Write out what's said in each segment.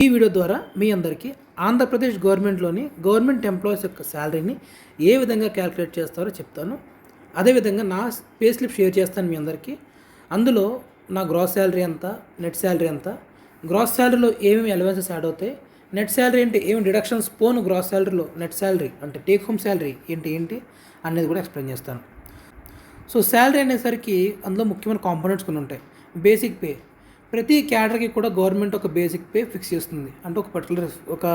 ఈ వీడియో ద్వారా మీ అందరికీ ఆంధ్రప్రదేశ్ గవర్నమెంట్ ఎంప్లాయీస్ యొక్క శాలరీని ఏ విధంగా క్యాలిక్యులేట్ చేస్తారో చెప్తాను. అదేవిధంగా నా పే స్లిప్ షేర్ చేస్తాను మీ అందరికీ. అందులో నా గ్రాస్ శాలరీ ఎంత, నెట్ శాలరీ ఎంత, గ్రాస్ శాలరీలో ఏమేమి అలవెన్సెస్ యాడ్ అవుతాయి, నెట్ శాలరీ అంటే ఏమి డిడక్షన్స్ పోను గ్రాస్ శాలరీలో నెట్ శాలరీ అంటే టేక్ హోమ్ శాలరీ ఏంటి అనేది కూడా ఎక్స్ప్లెయిన్ చేస్తాను. సో శాలరీ అనేసరికి అందులో ముఖ్యమైన కాంపోనెంట్స్ కొన్ని ఉంటాయి. బేసిక్ పే, ప్రతి క్యాడర్కి కూడా గవర్నమెంట్ ఒక బేసిక్ పే ఫిక్స్ చేస్తుంది. అంటే ఒక పర్టికులర్ ఒక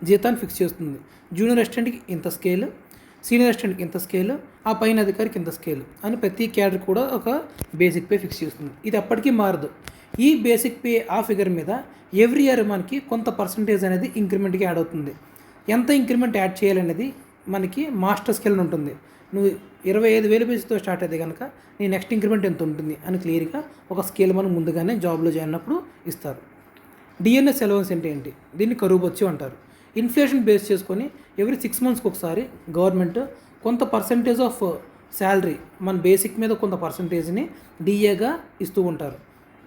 జీతాన్ని ఫిక్స్ చేస్తుంది. జూనియర్ అసిస్టెంట్కి ఇంత స్కేల్, సీనియర్ అసిస్టెంట్కి ఇంత స్కేల్, ఆ పైన అధికారికి ఇంత స్కేల్ అని ప్రతి క్యాడర్ కూడా ఒక బేసిక్ పే ఫిక్స్ చేస్తుంది. ఇది ఎప్పటికీ మారదు. ఈ బేసిక్ పే ఆ ఫిగర్ మీద ఎవ్రీ ఇయర్ మనకి కొంత పర్సంటేజ్ అనేది ఇంక్రిమెంట్కి యాడ్ అవుతుంది. ఎంత ఇంక్రిమెంట్ యాడ్ చేయాలనేది మనకి మాస్టర్ స్కేల్ ఉంటుంది. నువ్వు 25,000 బేసిక్తో స్టార్ట్ అయితే కనుక నీ నెక్స్ట్ ఇంక్రిమెంట్ ఎంత ఉంటుంది అని క్లియర్గా ఒక స్కేల్ మనం ముందుగానే జాబ్లో జాయిన్ అయినప్పుడు ఇస్తారు. డిఎన్ఎస్ అలవెన్స్ అంటే ఏంటి? దీన్ని కరువు బొచ్చు అంటారు. ఇన్ఫ్లేషన్ బేస్ చేసుకొని ఎవ్రీ 6 monthsకి ఒకసారి గవర్నమెంట్ కొంత పర్సంటేజ్ ఆఫ్ శాలరీ మన బేసిక్ మీద కొంత పర్సంటేజ్ని డిఏగా ఇస్తూ ఉంటారు.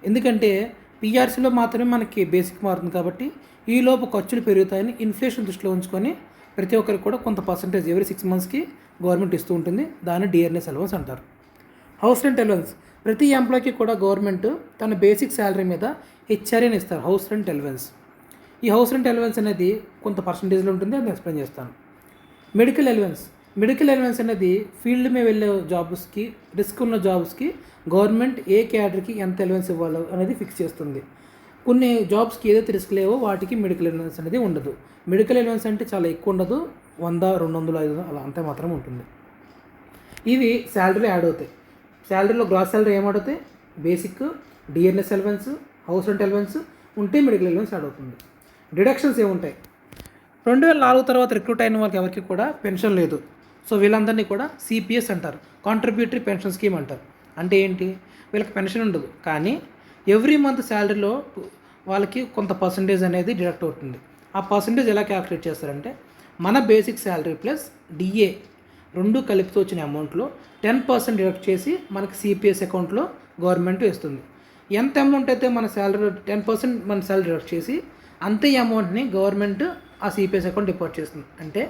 ఎందుకంటే పిఆర్సీలో మాత్రమే మనకి బేసిక్ మారుతుంది కాబట్టి ఈలోపు ఖర్చులు పెరుగుతాయని ఇన్ఫ్లేషన్ దృష్టిలో ఉంచుకొని ప్రతి ఒక్కరికి కూడా కొంత పర్సంటేజ్ ఎవ్రీ 6 monthsకి గవర్నమెంట్ ఇస్తూ ఉంటుంది. దాన్ని డిఆర్ఎస్ అలవెన్స్ అంటారు. హౌస్ రెంట్ అలవెన్స్, ప్రతి ఎంప్లాయ్కి కూడా గవర్నమెంట్ తన బేసిక్ శాలరీ మీద హెచ్ఆర్ఏని ఇస్తారు, హౌస్ రెంట్ అలవెన్స్. ఈ హౌస్ రెంట్ అలవెన్స్ అనేది కొంత పర్సంటేజ్లో ఉంటుంది, అది ఎక్స్ప్లెయిన్ చేస్తాను. మెడికల్ అలవెన్స్ అనేది ఫీల్డ్ మీద వెళ్ళే జాబ్స్కి, రిస్క్ ఉన్న జాబ్స్కి గవర్నమెంట్ ఏ క్యాడర్కి ఎంత అలవెన్స్ ఇవ్వాలో అనేది ఫిక్స్ చేస్తుంది. కొన్ని జాబ్స్కి ఏదైతే రిస్క్ లేవో వాటికి మెడికల్ అలవెన్స్ అనేది ఉండదు. మెడికల్ అలవెన్స్ అంటే చాలా ఎక్కువ ఉండదు, 100, 200, 500 అలా అంతే మాత్రం ఉంటుంది. ఇవి శాలరీలో యాడ్ అవుతాయి. శాలరీలో గ్రాస్ శాలరీ ఏమవుతాయి? Basic, DNS allowance, house rent allowance ఉంటే మెడికల్ అలవెన్స్ యాడ్ అవుతుంది. డిడక్షన్స్ ఏముంటాయి? 2004 తర్వాత రిక్రూట్ అయిన వాళ్ళకి ఎవరికి కూడా పెన్షన్ లేదు. సో వీళ్ళందరినీ కూడా సిపిఎస్ అంటారు, కాంట్రిబ్యూటరీ పెన్షన్ స్కీమ్ అంటారు. అంటే ఏంటి? వీళ్ళకి పెన్షన్ ఉండదు, కానీ ఎవ్రీ మంత్ శాలరీలో వాళ్ళకి కొంత పర్సంటేజ్ అనేది డిడక్ట్ అవుతుంది. ఆ పర్సంటేజ్ ఎలా క్యాల్కులేట్ చేస్తారంటే మన బేసిక్ శాలరీ ప్లస్ డిఏ రెండు కలిపితో వచ్చిన అమౌంట్లో 10% డిడక్ట్ చేసి మనకి సిపిఎస్ అకౌంట్లో గవర్నమెంట్ ఇస్తుంది. ఎంత అమౌంట్ అయితే మన శాలరీ 10% మన శాలరీ డిడక్ట్ చేసి అంతే అమౌంట్ని గవర్నమెంట్ ఆ సిపిఎస్ అకౌంట్ డిపాజిట్ చేస్తుంది. అంటే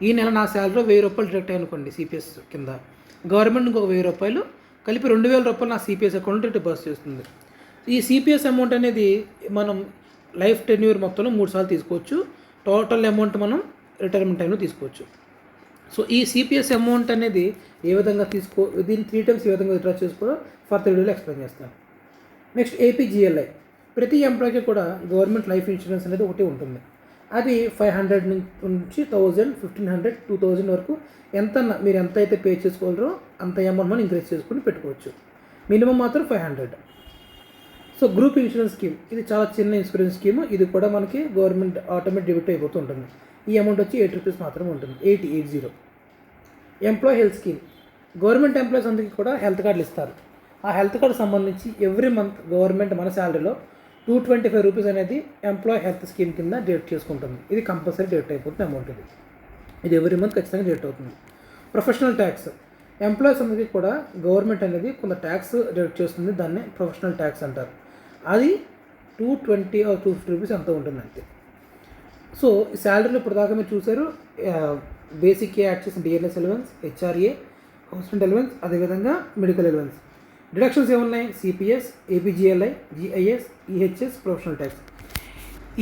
ఈ నెల నా శాలరీలో 1,000 రూపాయలు డిడక్ట్ అనుకోండి సిపిఎస్ కింద, గవర్నమెంట్ ఇంకొక 1,000 రూపాయలు కలిపి 2,000 రూపాయలు నా సిపిఎస్ అకౌంట్లో డిపాజిట్ చేస్తుంది. ఈ సిపిఎస్ అమౌంట్ అనేది మనం లైఫ్ టెన్యూర్ మొత్తంలో 3 సార్లు తీసుకోవచ్చు. టోటల్ అమౌంట్ మనం రిటైర్మెంట్ టైంలో తీసుకోవచ్చు. సో ఈ సిపిఎస్ అమౌంట్ అనేది ఏ విధంగా దీన్ని 3 times ఏ విధంగా విత్డ్రా చేసుకోవడం ఫర్దర్ వీడియోలో ఎక్స్ప్లెయిన్ చేస్తాను. నెక్స్ట్ ఏపీజీఎల్ఐ, ప్రతి ఎంప్లాయ్కి కూడా గవర్నమెంట్ లైఫ్ ఇన్సూరెన్స్ అనేది ఒకటి ఉంటుంది. అది 500 నుంచి 1,000, 1,500, 2,000 వరకు మీరు ఎంత అయితే పే చేసుకోగలరో అంత అమౌంట్ మనం ఇంక్రీజ్ చేసుకుని పెట్టుకోవచ్చు. మినిమం మాత్రం 500. సో గ్రూప్ ఇన్సూరెన్స్ స్కీమ్, ఇది చాలా చిన్న ఇన్సూరెన్స్ స్కీమ్. ఇది కూడా మనకి గవర్నమెంట్ ఆటోమేటిక్ డెబిట్ అయిపోతూ ఉంటుంది. ఈ అమౌంట్ వచ్చి 8 rupees మాత్రమే ఉంటుంది, 880. Employee health scheme, government employees అందరికీ కూడా హెల్త్ కార్డులు ఇస్తారు. ఆ హెల్త్ కార్డు సంబంధించి ఎవ్రీ మంత్ గవర్నమెంట్ మన శాలరీలో 225 rupees అనేది ఎంప్లాయీ హెల్త్ స్కీమ్ కింద డెబిట్ చేసుకుంటుంది. ఇది కంపల్సరీ డెబిట్ అయిపోతుంది అమౌంట్. ఇది ఎవ్రీ మంత్ ఖచ్చితంగా డెబిట్ అవుతుంది. ప్రొఫెషనల్ ట్యాక్స్, ఎంప్లాయీస్ అందరికీ కూడా గవర్నమెంట్ అనేది కొంత ట్యాక్స్ డెబిట్ చేస్తుంది. దాన్ని ప్రొఫెషనల్ ట్యాక్స్ అంటారు. అది 220 or 250 rupees అంత ఉంటుంది అంతే. సో ఈ శాలరీలో ఇప్పుడు దాకా మీరు చూసారు, బేసిక్ యాడ్ చేసిన DNS allowance, HRA, house rent allowance, అదేవిధంగా మెడికల్ అలవెన్స్. డిడక్షన్స్ ఏమున్నాయి? CPS, APGLI, GIS, EHS, professional tax.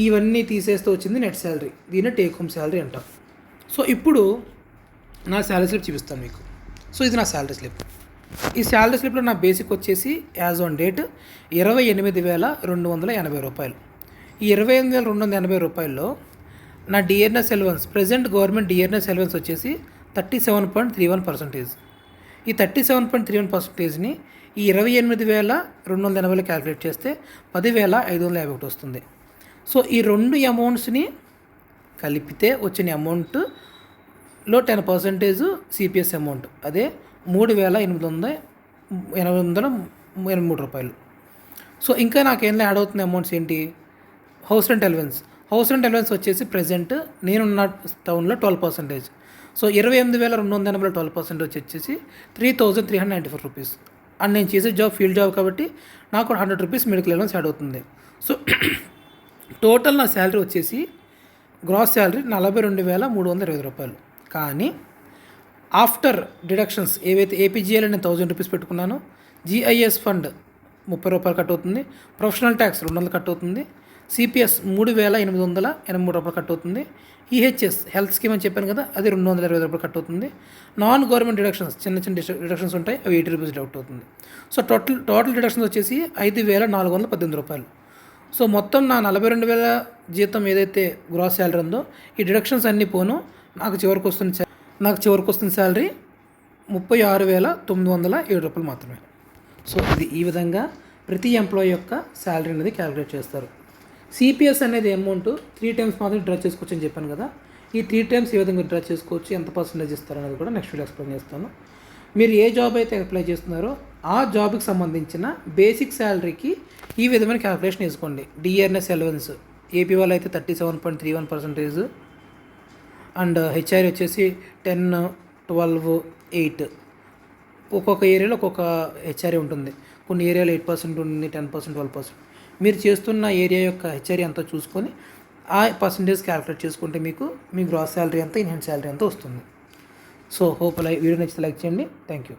ఇవన్నీ తీసేస్తూ వచ్చింది నెట్ శాలరీ. దీన్ని టేక్ హోమ్ శాలరీ అంటాం. సో ఇప్పుడు నా శాలరీ స్లిప్ చూపిస్తాను మీకు. సో ఇది నా శాలరీ స్లిప్. ఈ శాలరీ స్లిప్లో నా బేసిక్ వచ్చేసి యాజ్ ఆన్ డేట్ 28,280 రూపాయలు. ఈ 28,280 రూపాయల్లో నా DRS allowance, present government DRS allowance వచ్చేసి 37.31%. ఈ 37.31%ని ఈ 28,280 క్యాలిక్యులేట్ చేస్తే 10,551 వస్తుంది. సో ఈ రెండు అమౌంట్స్ని కలిపితే వచ్చిన అమౌంట్లో 10% సిపిఎస్ అమౌంట్, అదే 3,883 రూపాయలు. సో ఇంకా నాకేం యాడ్ అవుతున్న అమౌంట్స్ ఏంటి? హౌస్ రెంట్ అలవెన్స్ వచ్చేసి ప్రజెంట్ నేనున్న టౌన్లో 12%. సో 28,280 12% వచ్చేసి 3,394 రూపీస్. అండ్ నేను చేసే జాబ్ ఫీల్డ్ జాబ్ కాబట్టి నాకు 100 రూపీస్ మెడికల్ అలవెన్స్ యాడ్ అవుతుంది. సో టోటల్ నా శాలరీ వచ్చేసి గ్రాస్ శాలరీ 42,320 రూపాయలు. కానీ ఆఫ్టర్ డిడక్షన్స్ ఏవైతే ఏపీజీఎల్ నేను 1000 రూపీస్ పెట్టుకున్నానో, జిఐఎస్ ఫండ్ 30 రూపాయలు కట్ అవుతుంది, ప్రొఫెషనల్ ట్యాక్స్ 200 కట్ అవుతుంది, సిపిఎస్ 3,883 రూపాయలు కట్ అవుతుంది, ఈహెచ్ఎస్ హెల్త్ స్కీమ్ అని చెప్పాను కదా, అది 220 రూపాయలు కట్ అవుతుంది, నాన్ గవర్నమెంట్ డిడక్షన్స్ చిన్న చిన్న డిడక్షన్స్ ఉంటాయి, అవి 80 రూపీస్ డౌట్ అవుతుంది. సో టోటల్ డిడక్షన్స్ వచ్చేసి 5,418 రూపాయలు. సో మొత్తం నా 42,000 జీతం ఏదైతే గ్రాస్ శాలరీ ఉందో, ఈ డిడక్షన్స్ అన్నీ పోను నాకు చివరికి వస్తుంది శాలరీ 36,907 రూపాయలు మాత్రమే. సో ఇది ఈ విధంగా ప్రతి ఎంప్లాయీ యొక్క శాలరీ అనేది క్యాలిక్యులేట్ చేస్తారు. సిపిఎస్ అనేది అమౌంట్ 3 టైమ్స్ మాత్రం డ్రా చేసుకోవచ్చు అని చెప్పాను కదా, ఈ 3 టైమ్స్ ఏ విధంగా డ్రా చేసుకోవచ్చు, ఎంత పర్సెంటేజ్ ఇస్తారు అనేది కూడా నెక్స్ట్ వీడియో ఎక్స్ప్లెయిన్ చేస్తాను. మీరు ఏ జాబ్ అయితే అప్లై చేస్తున్నారో ఆ జాబ్కి సంబంధించిన బేసిక్ శాలరీకి ఈ విధమైన క్యాలిక్యులేషన్ వేసుకోండి. డిఆర్ఎస్ అలవెన్స్ ఏపీ వాళ్ళు అయితే 37.31%, అండ్ హెచ్ఆర్ వచ్చేసి 10, 12, 8. ఒక్కొక్క ఏరియాలో ఒక్కొక్క హెచ్ఆర్ఏ ఉంటుంది. కొన్ని ఏరియాలో 8% ఉంటుంది, 10%, 12%. మీరు చేస్తున్న ఏరియా యొక్క హెచ్ఆర్ఏ అంతా చూసుకొని ఆ పర్సంటేజ్ క్యాలిక్యులేట్ చేసుకుంటే మీకు మీ గ్రాస్ శాలరీ ఎంత, ఇన్హెండ్ శాలరీ ఎంత వస్తుంది. సో హోప్ వీడియో నచ్చితే లైక్ చేయండి. Thank you.